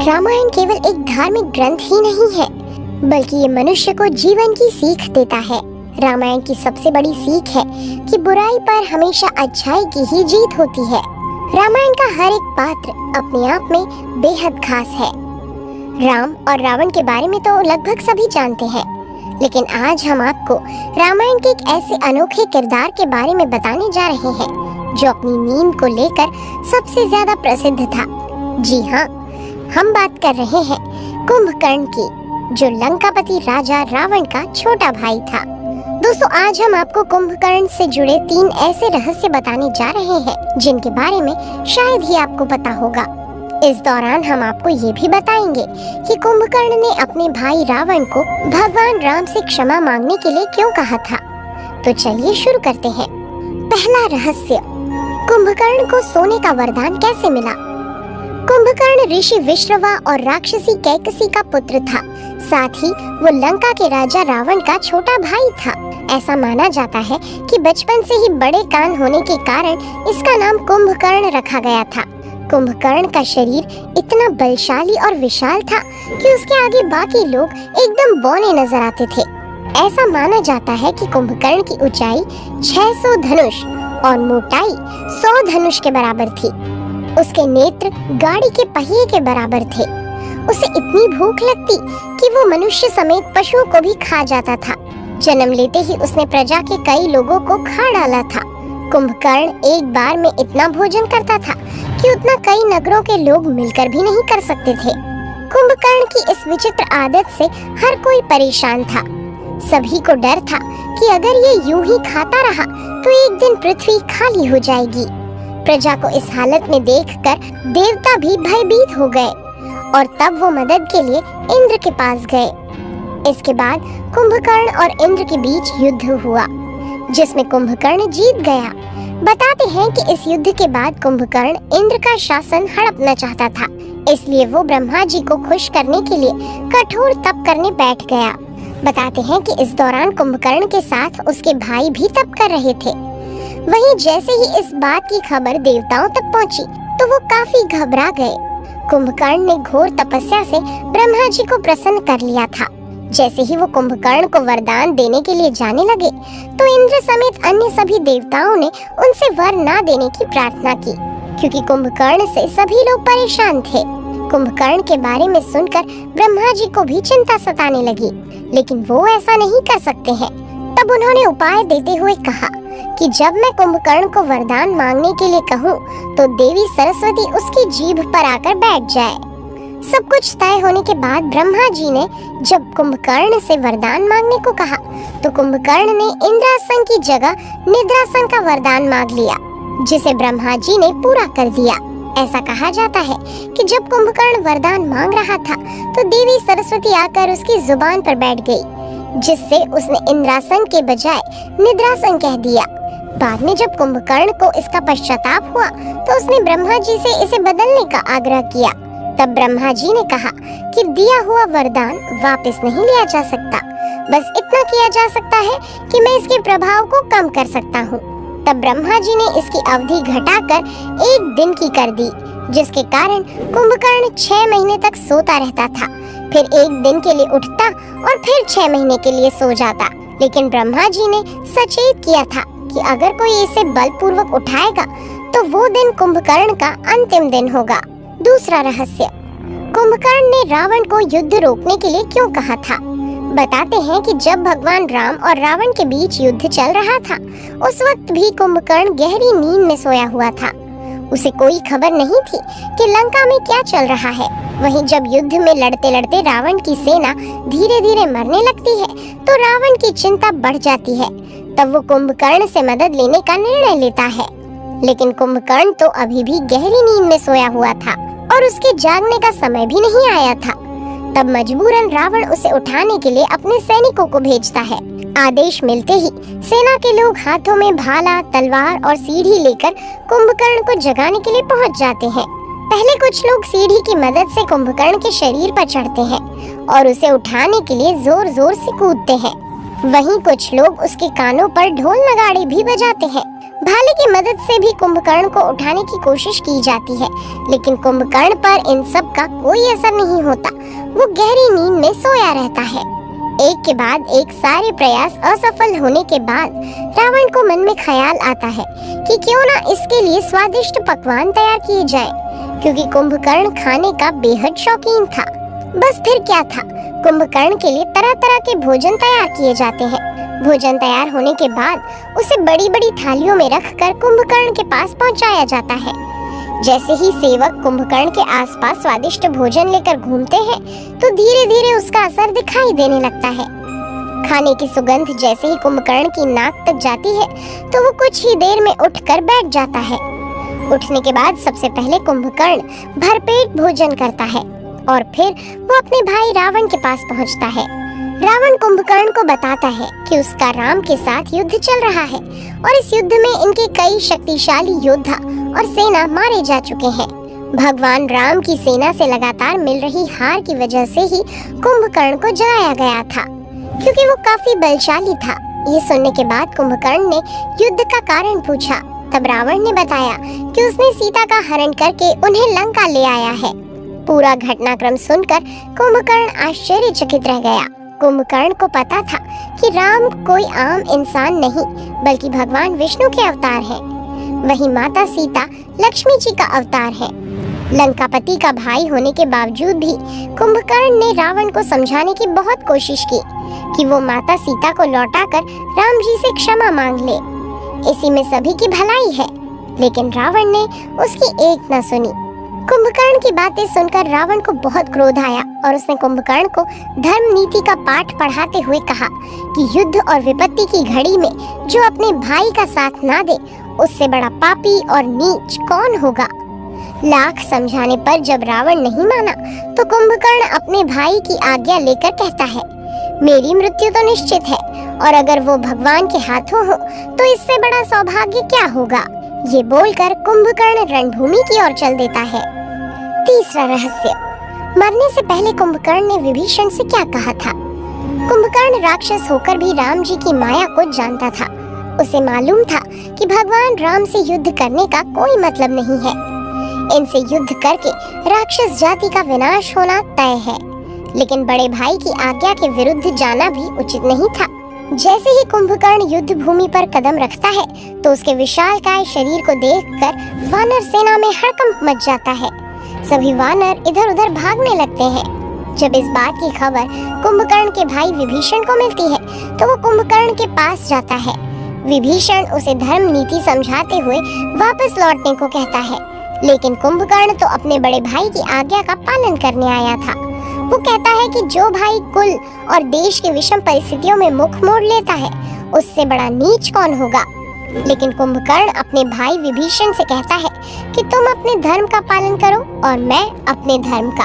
रामायण केवल एक धार्मिक ग्रंथ ही नहीं है, बल्कि ये मनुष्य को जीवन की सीख देता है। रामायण की सबसे बड़ी सीख है कि बुराई पर हमेशा अच्छाई की ही जीत होती है। रामायण का हर एक पात्र अपने आप में बेहद खास है। राम और रावण के बारे में तो लगभग सभी जानते हैं, लेकिन आज हम आपको रामायण के एक ऐसे अनोखे किरदार के बारे में बताने जा रहे हैं जो अपनी नींद को लेकर सबसे ज्यादा प्रसिद्ध था। जी हाँ, हम बात कर रहे हैं कुंभकर्ण की, जो लंकापति राजा रावण का छोटा भाई था। दोस्तों, आज हम आपको कुंभकर्ण से जुड़े 3 ऐसे रहस्य बताने जा रहे हैं जिनके बारे में शायद ही आपको पता होगा। इस दौरान हम आपको ये भी बताएंगे कि कुंभकर्ण ने अपने भाई रावण को भगवान राम से क्षमा मांगने के लिए क्यों कहा था। तो चलिए शुरू करते हैं। पहला रहस्य, कुंभकर्ण को सोने का वरदान कैसे मिला। कुंभकर्ण ऋषि विश्रवा और राक्षसी कैकसी का पुत्र था। साथ ही वो लंका के राजा रावण का छोटा भाई था। ऐसा माना जाता है कि बचपन से ही बड़े कान होने के कारण इसका नाम कुंभकर्ण रखा गया था। कुंभकर्ण का शरीर इतना बलशाली और विशाल था कि उसके आगे बाकी लोग एकदम बौने नजर आते थे। ऐसा माना जाता है कि कुंभकर्ण की ऊंचाई 600 धनुष और मोटाई 100 धनुष के बराबर थी। उसके नेत्र गाड़ी के पहिए के बराबर थे। उसे इतनी भूख लगती कि वो मनुष्य समेत पशुओं को भी खा जाता था। जन्म लेते ही उसने प्रजा के कई लोगों को खा डाला था। कुंभकर्ण एक बार में इतना भोजन करता था कि उतना कई नगरों के लोग मिलकर भी नहीं कर सकते थे। कुंभकर्ण की इस विचित्र आदत से हर कोई परेशान था। सभी को डर था कि अगर ये यूं ही खाता रहा तो एक दिन पृथ्वी खाली हो जाएगी। प्रजा को इस हालत में देखकर देवता भी भयभीत हो गए और तब वो मदद के लिए इंद्र के पास गए। इसके बाद कुंभकर्ण और इंद्र के बीच युद्ध हुआ, जिसमें कुंभकर्ण जीत गया। बताते हैं कि इस युद्ध के बाद कुंभकर्ण इंद्र का शासन हड़पना चाहता था, इसलिए वो ब्रह्मा जी को खुश करने के लिए कठोर तप करने बैठ गया। बताते हैं कि इस दौरान कुंभकर्ण के साथ उसके भाई भी तप कर रहे थे। वहीं जैसे ही इस बात की खबर देवताओं तक पहुंची तो वो काफी घबरा गए। कुंभकर्ण ने घोर तपस्या से ब्रह्मा जी को प्रसन्न कर लिया था। जैसे ही वो कुंभकर्ण को वरदान देने के लिए जाने लगे तो इंद्र समेत अन्य सभी देवताओं ने उनसे वर ना देने की प्रार्थना की, क्योंकि कुंभकर्ण से सभी लोग परेशान थे। कुंभकर्ण के बारे में सुनकर ब्रह्मा जी को भी चिंता सताने लगी, लेकिन वो ऐसा नहीं कर सकते हैं। तब उन्होंने उपाय देते हुए कहा कि जब मैं कुंभकर्ण को वरदान मांगने के लिए कहूँ तो देवी सरस्वती उसकी जीभ पर आकर बैठ जाए। सब कुछ तय होने के बाद ब्रह्मा जी ने जब कुंभकर्ण से वरदान मांगने को कहा तो कुंभकर्ण ने इंद्रासन की जगह निद्रासन का वरदान मांग लिया, जिसे ब्रह्मा जी ने पूरा कर दिया। ऐसा कहा जाता है कि जब कुंभकर्ण वरदान मांग रहा था तो देवी सरस्वती आकर उसकी जुबान पर बैठ गई, जिससे उसने इंद्रासन के बजाय निद्रासन कह दिया। बाद में जब कुंभकर्ण को इसका पश्चाताप हुआ तो उसने ब्रह्मा जी से इसे बदलने का आग्रह किया। तब ब्रह्मा जी ने कहा कि दिया हुआ वरदान वापस नहीं लिया जा सकता, बस इतना किया जा सकता है कि मैं इसके प्रभाव को कम कर सकता हूँ। तब ब्रह्मा जी ने इसकी अवधि घटाकर 1 दिन की कर दी, जिसके कारण कुंभकर्ण 6 महीने तक सोता रहता था, फिर 1 दिन के लिए उठता और फिर 6 महीने के लिए सो जाता। लेकिन ब्रह्मा जी ने सचेत किया था कि अगर कोई इसे बलपूर्वक उठाएगा तो वो दिन कुंभकर्ण का अंतिम दिन होगा। दूसरा रहस्य, कुंभकर्ण ने रावण को युद्ध रोकने के लिए क्यों कहा था। बताते हैं कि जब भगवान राम और रावण के बीच युद्ध चल रहा था, उस वक्त भी कुंभकर्ण गहरी नींद में सोया हुआ था। उसे कोई खबर नहीं थी कि लंका में क्या चल रहा है। वहीं जब युद्ध में लड़ते लड़ते रावण की सेना धीरे धीरे मरने लगती है तो रावण की चिंता बढ़ जाती है। तब वो कुंभकर्ण से मदद लेने का निर्णय लेता है, लेकिन कुंभकर्ण तो अभी भी गहरी नींद में सोया हुआ था और उसके जागने का समय भी नहीं आया था। तब मजबूरन रावण उसे उठाने के लिए अपने सैनिकों को भेजता है। आदेश मिलते ही सेना के लोग हाथों में भाला, तलवार और सीढ़ी लेकर कुंभकर्ण को जगाने के लिए पहुंच जाते हैं। पहले कुछ लोग सीढ़ी की मदद से कुंभकर्ण के शरीर पर चढ़ते हैं और उसे उठाने के लिए जोर जोर से कूदते हैं। वहीं कुछ लोग उसके कानों पर ढोल नगाड़े भी बजाते हैं। भाले की मदद से भी कुंभकर्ण को उठाने की कोशिश की जाती है, लेकिन कुंभकर्ण पर इन सब का कोई असर नहीं होता। वो गहरी नींद में सोया रहता है। एक के बाद एक सारे प्रयास असफल होने के बाद रावण को मन में ख्याल आता है कि क्यों ना इसके लिए स्वादिष्ट पकवान तैयार किए जाए, क्योंकि कुंभकर्ण खाने का बेहद शौकीन था। बस फिर क्या था, कुंभकर्ण के लिए तरह तरह के भोजन तैयार किए जाते हैं। भोजन तैयार होने के बाद उसे बड़ी बड़ी थालियों में रखकर कुंभकर्ण के पास पहुंचाया जाता है। जैसे ही सेवक कुंभकर्ण के आसपास स्वादिष्ट भोजन लेकर घूमते हैं तो धीरे धीरे उसका असर दिखाई देने लगता है। खाने की सुगंध जैसे ही कुंभकर्ण की नाक तक जाती है तो वो कुछ ही देर में उठकर बैठ जाता है। उठने के बाद सबसे पहले कुंभकर्ण भरपेट भोजन करता है और फिर वो अपने भाई रावण के पास पहुंचता है। रावण कुंभकर्ण को बताता है कि उसका राम के साथ युद्ध चल रहा है और इस युद्ध में इनके कई शक्तिशाली योद्धा और सेना मारे जा चुके हैं। भगवान राम की सेना से लगातार मिल रही हार की वजह से ही कुंभकर्ण को जलाया गया था, क्योंकि वो काफी बलशाली था। ये सुनने के बाद कुंभकर्ण ने युद्ध का कारण पूछा। तब रावण ने बताया कि उसने सीता का हरण करके उन्हें लंका ले आया है। पूरा घटनाक्रम सुनकर कुंभकर्ण आश्चर्यचकित रह गया। कुंभकर्ण को पता था कि राम कोई आम इंसान नहीं बल्कि भगवान विष्णु के अवतार हैं। वहीं माता सीता लक्ष्मी जी का अवतार है। लंकापति का भाई होने के बावजूद भी कुंभकर्ण ने रावण को समझाने की बहुत कोशिश की कि वो माता सीता को लौटाकर राम जी से क्षमा मांग ले। इसी में सभी की भलाई है, लेकिन रावण ने उसकी एक न सुनी। कुंभकर्ण की बातें सुनकर रावण को बहुत क्रोध आया और उसने कुंभकर्ण को धर्म नीति का पाठ पढ़ाते हुए कहा कि युद्ध और विपत्ति की घड़ी में जो अपने भाई का साथ ना दे, उससे बड़ा पापी और नीच कौन होगा। लाख समझाने पर जब रावण नहीं माना तो कुंभकर्ण अपने भाई की आज्ञा लेकर कहता है, मेरी मृत्यु तो निश्चित है और अगर वो भगवान के हाथों हो तो इससे बड़ा सौभाग्य क्या होगा। ये बोलकर कुंभकर्ण रणभूमि की ओर चल देता है। तीसरा रहस्य। मरने से पहले कुंभकर्ण ने विभीषण से क्या कहा था। कुंभकर्ण राक्षस होकर भी राम जी की माया को जानता था। उसे मालूम था कि भगवान राम से युद्ध करने का कोई मतलब नहीं है। इनसे युद्ध करके राक्षस जाति का विनाश होना तय है, लेकिन बड़े भाई की आज्ञा के विरुद्ध जाना भी उचित नहीं था। जैसे ही कुंभकर्ण युद्ध भूमि पर कदम रखता है तो उसके विशालकाय शरीर को देखकर वानर सेना में हड़कंप मच जाता है। सभी वानर इधर उधर भागने लगते हैं। जब इस बात की खबर कुंभकर्ण के भाई विभीषण को मिलती है तो वो कुंभकर्ण के पास जाता है। विभीषण उसे धर्म नीति समझाते हुए वापस लौटने को कहता है, लेकिन कुंभकर्ण तो अपने बड़े भाई की आज्ञा का पालन करने आया था। वो कहता है कि जो भाई कुल और देश की विषम परिस्थितियों में मुख मोड़ लेता है, उससे बड़ा नीच कौन होगा। लेकिन कुंभकर्ण अपने भाई विभीषण से कहता है कि तुम अपने धर्म का पालन करो और मैं अपने धर्म का।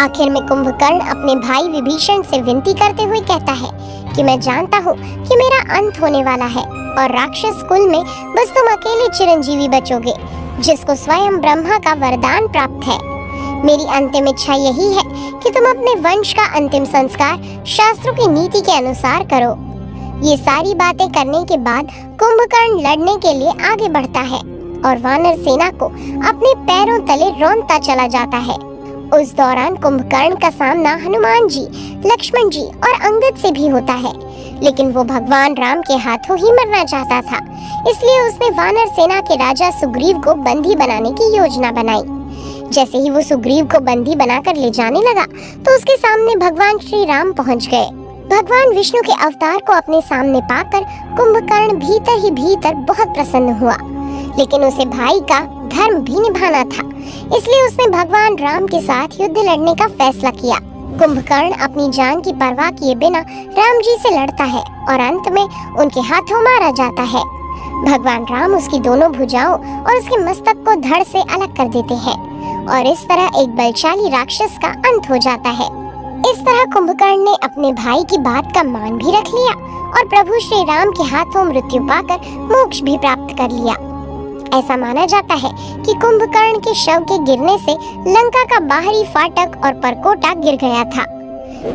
आखिर में कुंभकर्ण अपने भाई विभीषण से विनती करते हुए कहता है कि मैं जानता हूँ कि मेरा अंत होने वाला है और राक्षस कुल में बस तुम अकेले चिरंजीवी बचोगे, जिसको स्वयं ब्रह्मा का वरदान प्राप्त है। मेरी अंतिम इच्छा यही है कि तुम अपने वंश का अंतिम संस्कार शास्त्रों की नीति के अनुसार करो। ये सारी बातें करने के बाद कुंभकर्ण लड़ने के लिए आगे बढ़ता है और वानर सेना को अपने पैरों तले रौंदता चला जाता है। उस दौरान कुंभकर्ण का सामना हनुमान जी, लक्ष्मण जी और अंगद से भी होता है, लेकिन वो भगवान राम के हाथों ही मरना चाहता था। इसलिए उसने वानर सेना के राजा सुग्रीव को बंदी बनाने की योजना बनाई। जैसे ही वो सुग्रीव को बंदी बनाकर ले जाने लगा तो उसके सामने भगवान श्री राम पहुंच गए। भगवान विष्णु के अवतार को अपने सामने पाकर कुंभकर्ण भीतर ही भीतर बहुत प्रसन्न हुआ, लेकिन उसे भाई का धर्म भी निभाना था। इसलिए उसने भगवान राम के साथ युद्ध लड़ने का फैसला किया। कुंभकर्ण अपनी जान की परवाह किए बिना राम जी से लड़ता है और अंत में उनके हाथों मारा जाता है। भगवान राम उसकी दोनों भुजाओं और उसके मस्तक को धड़ से अलग कर देते हैं और इस तरह एक बलशाली राक्षस का अंत हो जाता है। इस तरह कुंभकर्ण ने अपने भाई की बात का मान भी रख लिया और प्रभु श्री राम के हाथों मृत्यु पाकर मोक्ष भी प्राप्त कर लिया। ऐसा माना जाता है कि कुंभकर्ण के शव के गिरने से लंका का बाहरी फाटक और परकोटा गिर गया था।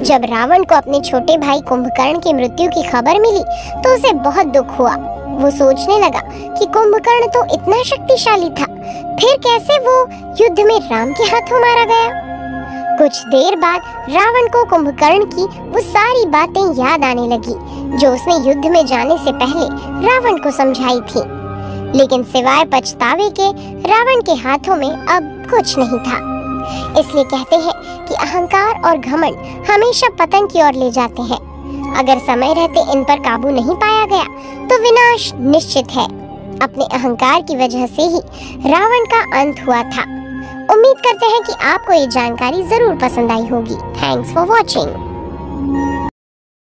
जब रावण को अपने छोटे भाई कुंभकर्ण की मृत्यु की खबर मिली तो उसे बहुत दुख हुआ। वो सोचने लगा कि कुंभकर्ण तो इतना शक्तिशाली था, फिर कैसे वो युद्ध में राम के हाथों मारा गया। कुछ देर बाद रावण को कुंभकर्ण की वो सारी बातें याद आने लगी जो उसने युद्ध में जाने से पहले रावण को समझाई थी। लेकिन सिवाय पछतावे के रावण के हाथों में अब कुछ नहीं था। इसलिए कहते हैं कि अहंकार और घमंड हमेशा पतन की ओर ले जाते हैं। अगर समय रहते इन पर काबू नहीं पाया गया तो विनाश निश्चित है। अपने अहंकार की वजह से ही रावण का अंत हुआ था। उम्मीद करते हैं कि आपको ये जानकारी जरूर पसंद आई होगी। Thanks for watching.